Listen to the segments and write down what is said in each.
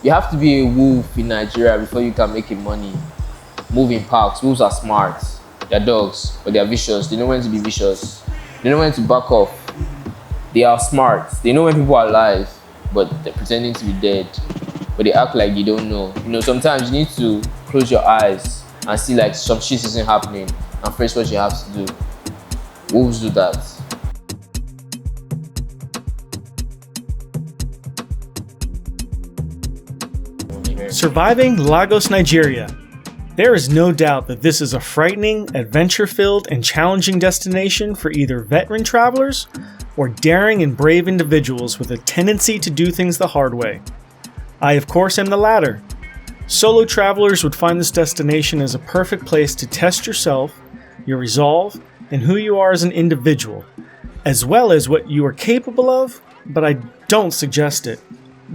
You have to be a wolf in Nigeria before you can make money. Move in packs. Wolves are smart. They're dogs, but they're vicious. They know when to be vicious. They know when to back off. They are smart. They know when people are alive, but they're pretending to be dead. But they act like you don't know. Sometimes you need to close your eyes and see like some shit isn't happening and face what you have to do. Wolves do that. Surviving Lagos, Nigeria. There is no doubt that this is a frightening, adventure-filled, and challenging destination for either veteran travelers or daring and brave individuals with a tendency to do things the hard way. I, of course, am the latter. Solo travelers would find this destination as a perfect place to test yourself, your resolve, and who you are as an individual, as well as what you are capable of, but I don't suggest it.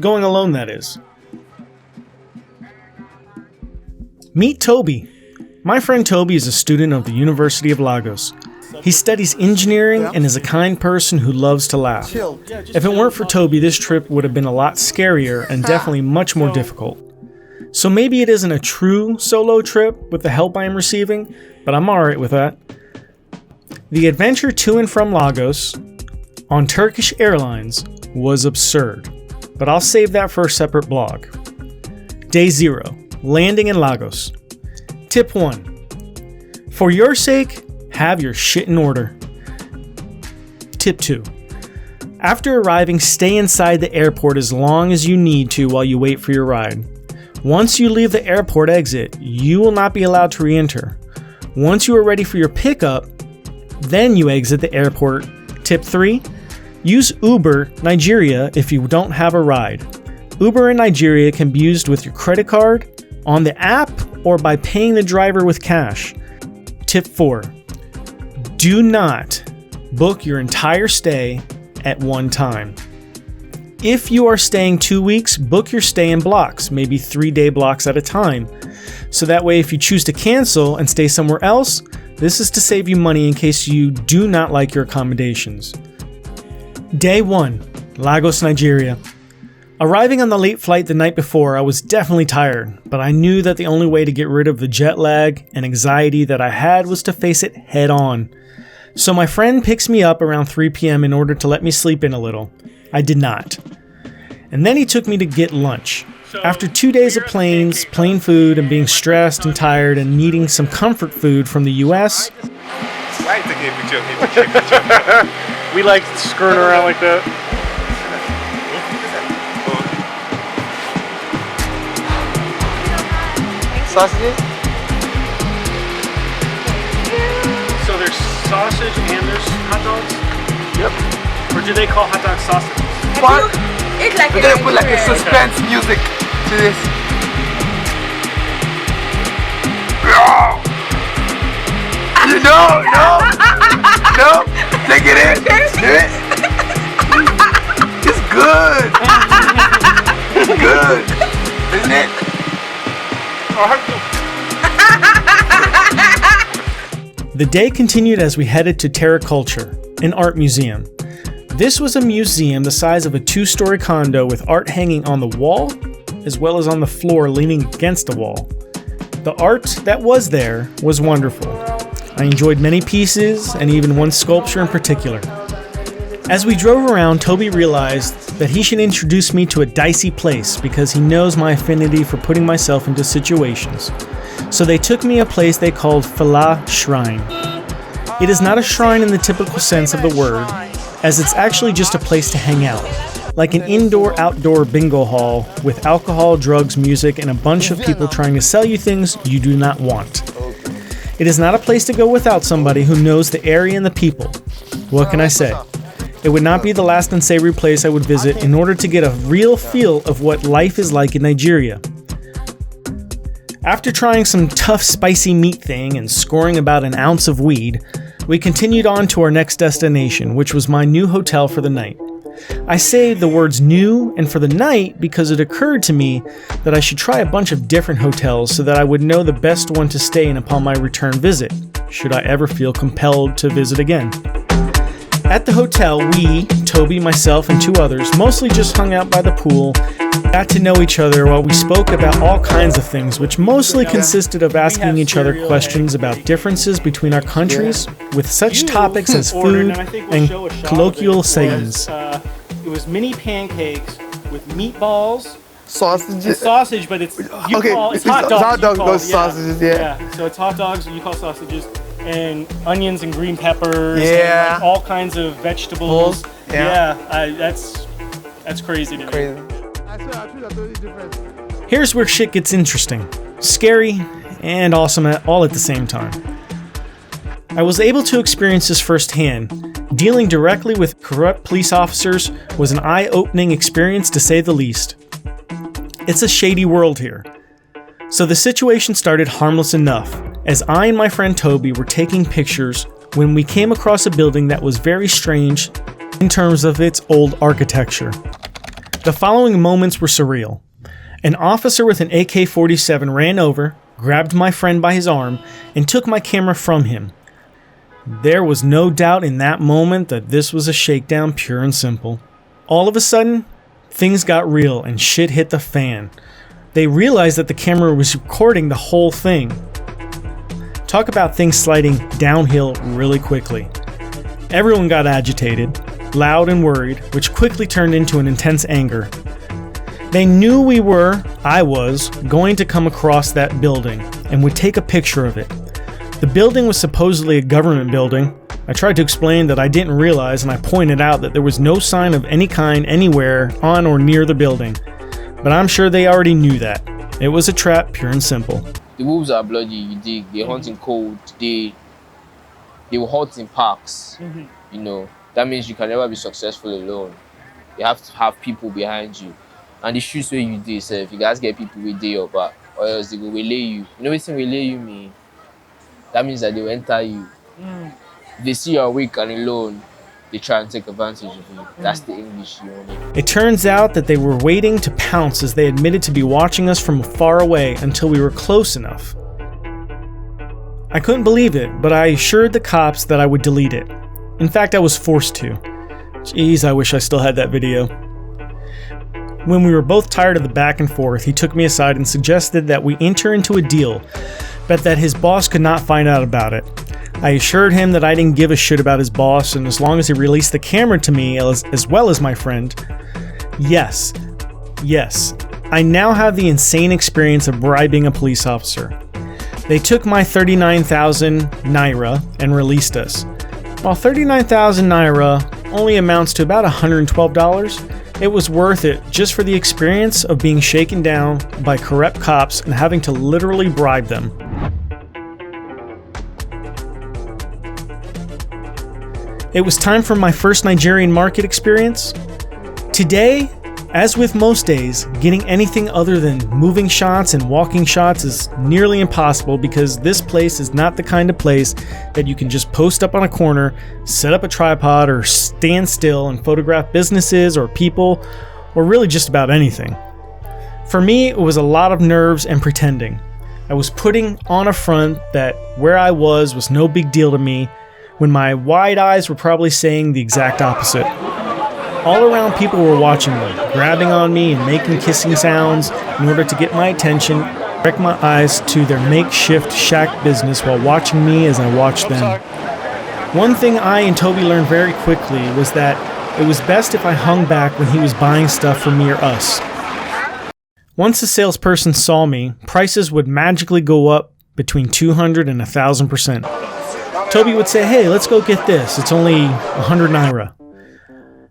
Going alone, that is. Meet Toby. My friend Toby is a student of the University of Lagos. He studies engineering and is a kind person who loves to laugh. If it weren't for Toby, this trip would have been a lot scarier and definitely much more difficult. So maybe it isn't a true solo trip with the help I am receiving, but I'm alright with that. The adventure to and from Lagos on Turkish Airlines was absurd, but I'll save that for a separate blog. Day 0. Landing in Lagos. Tip 1. For your sake, have your shit in order. Tip 2. After arriving, stay inside the airport as long as you need to while you wait for your ride. Once you leave the airport exit, you will not be allowed to re-enter. Once you are ready for your pickup, then you exit the airport. Tip 3. Use Uber Nigeria if you don't have a ride. Uber in Nigeria can be used with your credit card, on the app, or by paying the driver with cash. Tip 4. Do not book your entire stay at one time. If you are staying 2 weeks, book your stay in blocks, maybe 3-day blocks at a time. So that way if you choose to cancel and stay somewhere else, this is to save you money in case you do not like your accommodations. Day 1. Lagos, Nigeria. Arriving on the late flight the night before, I was definitely tired, but I knew that the only way to get rid of the jet lag and anxiety that I had was to face it head on. So my friend picks me up around 3 p.m. in order to let me sleep in a little. I did not. And then he took me to get lunch. After 2 days of planes, plain food, and being stressed and tired and needing some comfort food from the US, we like skirting around like that. Sausages? So there's sausage and there's hot dogs? Yep. Or do they call hot dogs sausages? What? It's like We're gonna put like a suspense music to this. No, take it in. Do it. It's good. It's good, isn't it? The day continued as we headed to Terra Culture, an art museum. This was a museum the size of a 2-story condo with art hanging on the wall, as well as on the floor leaning against the wall. The art that was there was wonderful. I enjoyed many pieces, and even one sculpture in particular. As we drove around, Toby realized that he should introduce me to a dicey place because he knows my affinity for putting myself into situations. So they took me a place they called Fela Shrine. It is not a shrine in the typical sense of the word, as it's actually just a place to hang out, like an indoor-outdoor bingo hall with alcohol, drugs, music, and a bunch of people trying to sell you things you do not want. It is not a place to go without somebody who knows the area and the people. What can I say? It would not be the last unsavory place I would visit in order to get a real feel of what life is like in Nigeria. After trying some tough spicy meat thing and scoring about an ounce of weed, we continued on to our next destination, which was my new hotel for the night. I say the words new and for the night because it occurred to me that I should try a bunch of different hotels so that I would know the best one to stay in upon my return visit, should I ever feel compelled to visit again. At the hotel, we, Toby, myself, and 2 others mostly just hung out by the pool, got to know each other while we spoke about all kinds of things, which mostly consisted of asking each other questions about differences between our countries, with such topics as food and colloquial sayings. It was mini pancakes with meatballs. Sausages. It's sausage, but it's it's hot dogs. Hot dogs goes sausages, yeah. So it's hot dogs, you call sausages, and onions and green peppers. Yeah. And like all kinds of vegetables. Yeah. That's crazy to me. Crazy. Here's where shit gets interesting, scary, and awesome all at the same time. I was able to experience this firsthand. Dealing directly with corrupt police officers was an eye-opening experience to say the least. It's a shady world here. So the situation started harmless enough, as I and my friend Toby were taking pictures when we came across a building that was very strange in terms of its old architecture. The following moments were surreal. An officer with an AK-47 ran over, grabbed my friend by his arm, and took my camera from him. There was no doubt in that moment that this was a shakedown, pure and simple. All of a sudden, things got real and shit hit the fan. They realized that the camera was recording the whole thing. Talk about things sliding downhill really quickly. Everyone got agitated, loud and worried, which quickly turned into an intense anger. They knew I was, going to come across that building and would take a picture of it. The building was supposedly a government building. I tried to explain that I didn't realize, and I pointed out that there was no sign of any kind anywhere on or near the building. But I'm sure they already knew that. It was a trap, pure and simple. The wolves are bloody, you dig. They hunt in cold. They will hunt in parks. You know, that means you can never be successful alone. You have to have people behind you. And the shoes where you do, so if you guys get people with your back, or else they will waylay you. You know what waylay you mean? That means that they will enter you. If they see you're weak and alone, they try and take advantage of you. That's the English, you know. It turns out that they were waiting to pounce as they admitted to be watching us from far away until we were close enough. I couldn't believe it, but I assured the cops that I would delete it. In fact, I was forced to. Jeez, I wish I still had that video. When we were both tired of the back and forth, he took me aside and suggested that we enter into a deal, but that his boss could not find out about it. I assured him that I didn't give a shit about his boss, and as long as he released the camera to me as well as my friend. Yes, I now have the insane experience of bribing a police officer. They took my 39,000 Naira and released us. While 39,000 Naira only amounts to about $112, it was worth it just for the experience of being shaken down by corrupt cops and having to literally bribe them. It was time for my first Nigerian market experience. Today, as with most days, getting anything other than moving shots and walking shots is nearly impossible because this place is not the kind of place that you can just post up on a corner, set up a tripod, or stand still and photograph businesses or people, or really just about anything. For me, it was a lot of nerves and pretending. I was putting on a front that where I was no big deal to me, when my wide eyes were probably saying the exact opposite. All around people were watching me, grabbing on me and making kissing sounds in order to get my attention, direct my eyes to their makeshift shack business while watching me as I watched them. One thing I and Toby learned very quickly was that it was best if I hung back when he was buying stuff for me or us. Once a salesperson saw me, prices would magically go up between 200 and 1,000%. Toby would say, "Hey, let's go get this. It's only 100 Naira."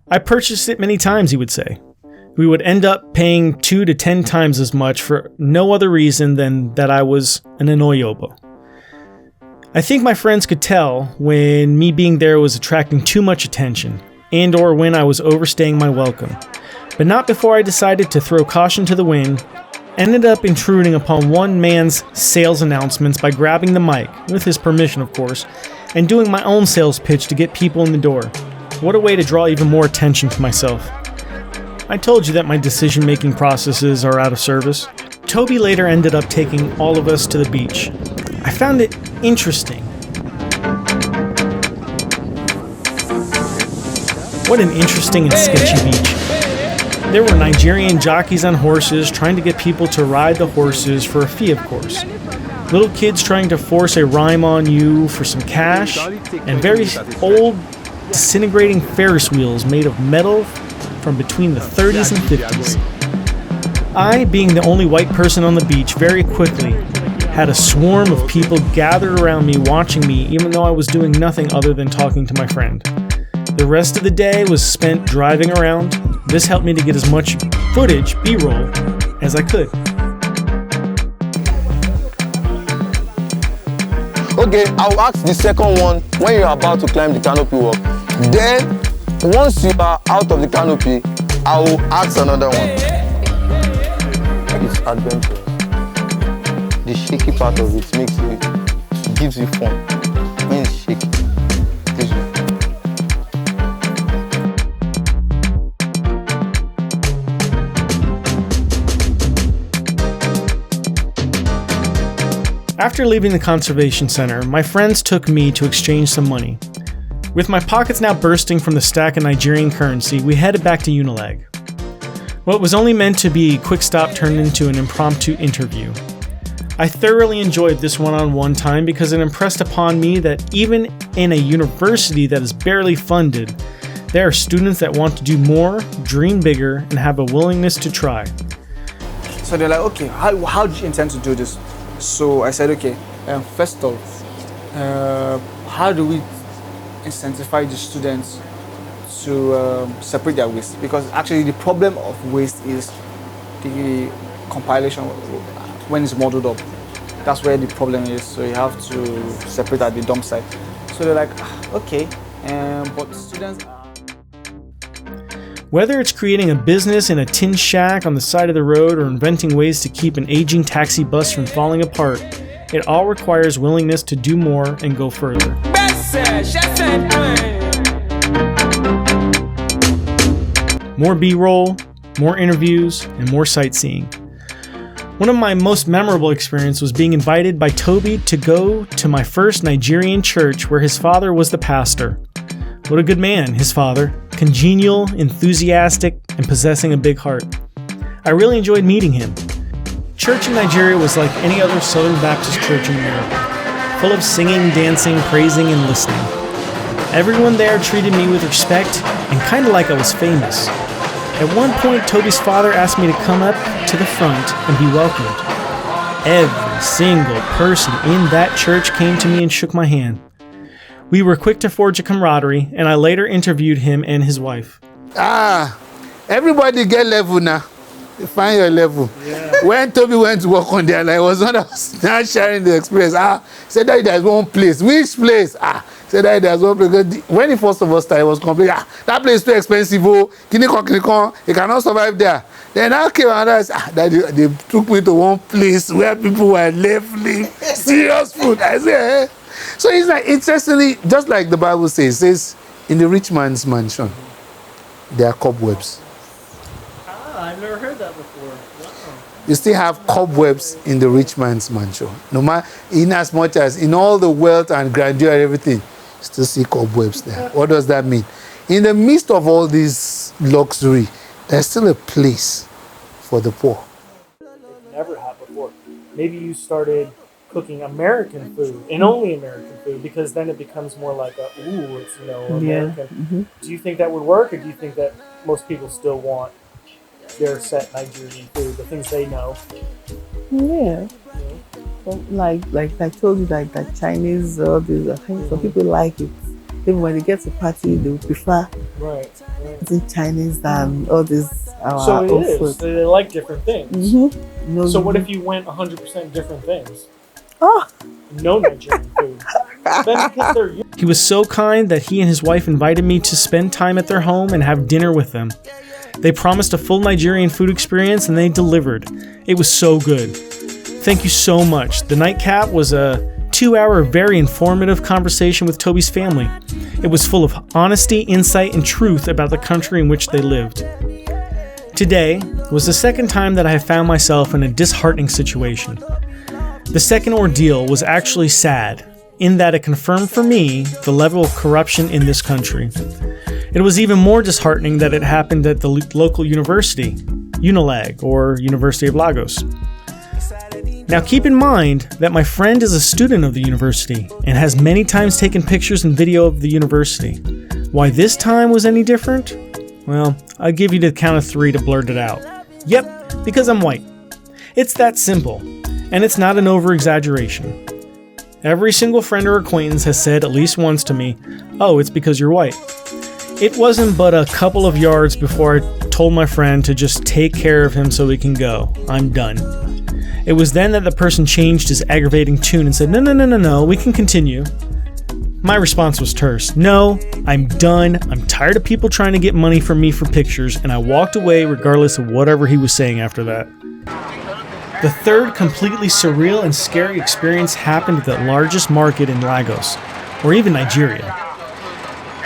I purchased it many times, he would say. We would end up paying 2 to 10 times as much for no other reason than that I was an Enoyobo. I think my friends could tell when me being there was attracting too much attention, and or when I was overstaying my welcome. But not before I decided to throw caution to the wind, ended up intruding upon one man's sales announcements by grabbing the mic, with his permission of course, and doing my own sales pitch to get people in the door. What a way to draw even more attention to myself. I told you that my decision-making processes are out of service. Toby later ended up taking all of us to the beach. I found it interesting. What an interesting and sketchy beach. There were Nigerian jockeys on horses trying to get people to ride the horses for a fee, of course. Little kids trying to force a rhyme on you for some cash, and very old, disintegrating Ferris wheels made of metal from between the 30s and 50s. I, being the only white person on the beach, very quickly had a swarm of people gathered around me watching me, even though I was doing nothing other than talking to my friend. The rest of the day was spent driving around. This helped me to get as much footage, B-roll, as I could. Okay, I'll ask the second one when you're about to climb the canopy walk. Then, once you are out of the canopy, I will ask another one. It's adventurous. The shaky part of it gives you fun. When it's shaky. After leaving the conservation center, my friends took me to exchange some money. With my pockets now bursting from the stack of Nigerian currency, we headed back to Unilag. What was only meant to be a quick stop turned into an impromptu interview. I thoroughly enjoyed this one-on-one time because it impressed upon me that even in a university that is barely funded, there are students that want to do more, dream bigger, and have a willingness to try. So they're like, okay, how do you intend to do this? So I said, okay, first off, how do we incentivize the students to separate their waste? Because actually the problem of waste is the compilation when it's modeled up. That's where the problem is. So you have to separate at the dump site. So they're like, okay, but students are... Whether it's creating a business in a tin shack on the side of the road or inventing ways to keep an aging taxi bus from falling apart, it all requires willingness to do more and go further. More B-roll, more interviews, and more sightseeing. One of my most memorable experiences was being invited by Toby to go to my first Nigerian church where his father was the pastor. What a good man, his father. Congenial, enthusiastic, and possessing a big heart. I really enjoyed meeting him. Church in Nigeria was like any other Southern Baptist church in America, full of singing, dancing, praising, and listening. Everyone there treated me with respect and kind of like I was famous. At one point, Toby's father asked me to come up to the front and be welcomed. Every single person in that church came to me and shook my hand. We were quick to forge a camaraderie, and I later interviewed him and his wife. Everybody get level now. You find your level. Yeah. When Toby went to work on there, like, was one of us not sharing the experience. Said that there's one place. Which place? Said that there's one place. When he first of all started, he was complaining, that place is too expensive. You cannot survive there. Then I came and I said, they took me to one place where people were leveling serious food. I said, So it's like, interestingly, just like the Bible says, it says, in the rich man's mansion, there are cobwebs. I've never heard that before. Wow. You still have cobwebs in the rich man's mansion. No matter, in as much as, in all the wealth and grandeur and everything, you still see cobwebs there. What does that mean? In the midst of all this luxury, there's still a place for the poor. Never had before. Maybe you started cooking American food and only American food, because then it becomes more like it's American. Yeah. Mm-hmm. Do you think that would work, or do you think that most people still want their set Nigerian food, the things they know? Yeah. But like I told you, like that Chinese, I think some people like it. Even when they get to party, they would prefer eating Chinese than all this so it own is. food. So they like different things. Mm-hmm. No, so what if you went 100% different things? Oh. No Nigerian food. He was so kind that he and his wife invited me to spend time at their home and have dinner with them. They promised a full Nigerian food experience, and they delivered. It was so good. Thank you so much. The nightcap was a 2-hour, very informative conversation with Toby's family. It was full of honesty, insight, and truth about the country in which they lived. Today was the second time that I have found myself in a disheartening situation. The second ordeal was actually sad, in that it confirmed for me the level of corruption in this country. It was even more disheartening that it happened at the local university, Unilag, or University of Lagos. Now keep in mind that my friend is a student of the university and has many times taken pictures and video of the university. Why this time was any different? Well, I'll give you the count of 3 to blurt it out. Yep, because I'm white. It's that simple, and it's not an over-exaggeration. Every single friend or acquaintance has said at least once to me, "Oh, it's because you're white." It wasn't but a couple of yards before I told my friend to just take care of him so he can go. I'm done. It was then that the person changed his aggravating tune and said, No, we can continue. My response was terse. No, I'm done. I'm tired of people trying to get money from me for pictures, and I walked away regardless of whatever he was saying after that. The third completely surreal and scary experience happened at the largest market in Lagos, or even Nigeria.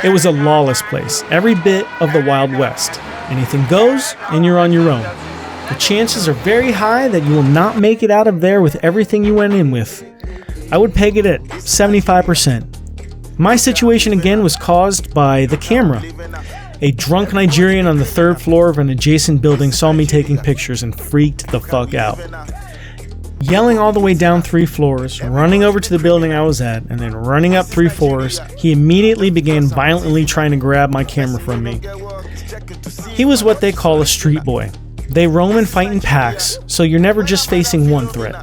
It was a lawless place, every bit of the Wild West. Anything goes, and you're on your own. The chances are very high that you will not make it out of there with everything you went in with. I would peg it at 75%. My situation again was caused by the camera. A drunk Nigerian on the 3rd floor of an adjacent building saw me taking pictures and freaked the fuck out. Yelling all the way down 3 floors, running over to the building I was at, and then running up 3 floors, he immediately began violently trying to grab my camera from me. He was what they call a street boy. They roam and fight in packs, so you're never just facing one threat.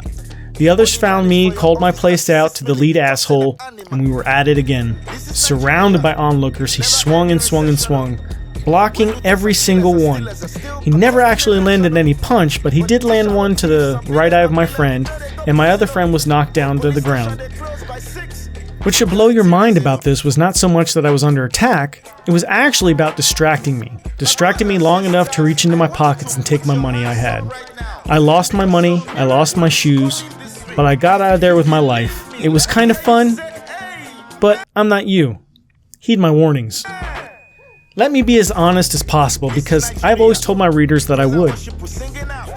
The others found me, called my place out to the lead asshole, and we were at it again. Surrounded by onlookers, he swung and swung and swung, blocking every single one. He never actually landed any punch, but he did land one to the right eye of my friend, and my other friend was knocked down to the ground. What should blow your mind about this was not so much that I was under attack, it was actually about distracting me long enough to reach into my pockets and take my money I had. I lost my money, I lost my shoes, but I got out of there with my life. It was kind of fun, but I'm not you. Heed my warnings. Let me be as honest as possible because I've always told my readers that I would.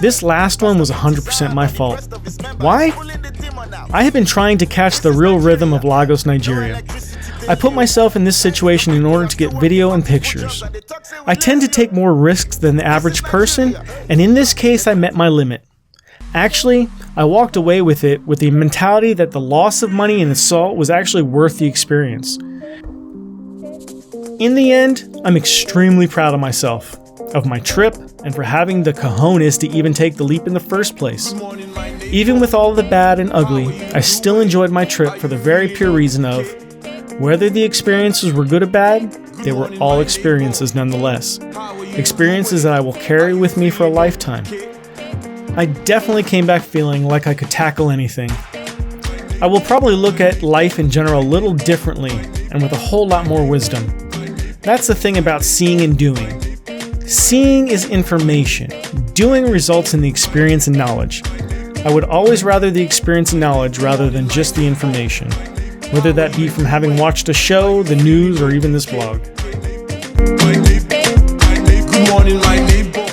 This last one was 100% my fault. Why? I have been trying to catch the real rhythm of Lagos, Nigeria. I put myself in this situation in order to get video and pictures. I tend to take more risks than the average person, and in this case I met my limit. Actually, I walked away with it with the mentality that the loss of money and assault was actually worth the experience. In the end, I'm extremely proud of myself, of my trip, and for having the cojones to even take the leap in the first place. Even with all the bad and ugly, I still enjoyed my trip for the very pure reason of, whether the experiences were good or bad, they were all experiences nonetheless. Experiences that I will carry with me for a lifetime. I definitely came back feeling like I could tackle anything. I will probably look at life in general a little differently and with a whole lot more wisdom. That's the thing about seeing and doing. Seeing is information. Doing results in the experience and knowledge. I would always rather the experience and knowledge rather than just the information. Whether that be from having watched a show, the news, or even this vlog. Good morning, my neighbor.